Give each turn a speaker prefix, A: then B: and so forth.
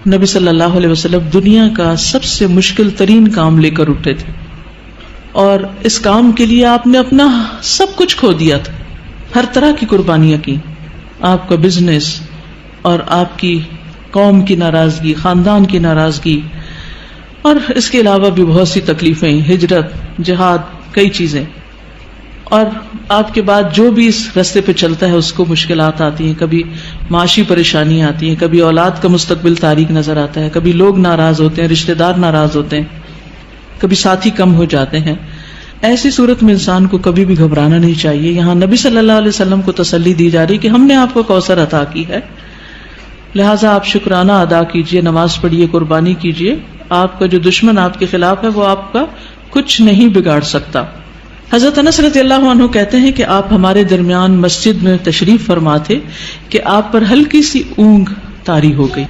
A: نبی صلی اللہ علیہ وسلم دنیا کا سب سے مشکل ترین کام لے کر اٹھے تھے، اور اس کام کے لیے آپ نے اپنا سب کچھ کھو دیا تھا، ہر طرح کی قربانیاں کی، آپ کا بزنس اور آپ کی قوم کی ناراضگی، خاندان کی ناراضگی، اور اس کے علاوہ بھی بہت سی تکلیفیں، ہجرت، جہاد، کئی چیزیں، اور آپ کے بعد جو بھی اس راستے پہ چلتا ہے اس کو مشکلات آتی ہیں، کبھی معاشی پریشانیاں آتی ہیں، کبھی اولاد کا مستقبل تاریک نظر آتا ہے، کبھی لوگ ناراض ہوتے ہیں، رشتہ دار ناراض ہوتے ہیں، کبھی ساتھی کم ہو جاتے ہیں۔ ایسی صورت میں انسان کو کبھی بھی گھبرانا نہیں چاہیے۔ یہاں نبی صلی اللہ علیہ وسلم کو تسلی دی جا رہی کہ ہم نے آپ کو کوثر عطا کی ہے، لہٰذا آپ شکرانہ ادا کیجئے، نماز پڑھیے، قربانی کیجئے، آپ کا جو دشمن آپ کے خلاف ہے وہ آپ کا کچھ نہیں بگاڑ سکتا۔ حضرت انس رضی اللہ عنہ کہتے ہیں کہ آپ ہمارے درمیان مسجد میں تشریف فرما تھے کہ آپ پر ہلکی سی اونگ طاری ہو گئی۔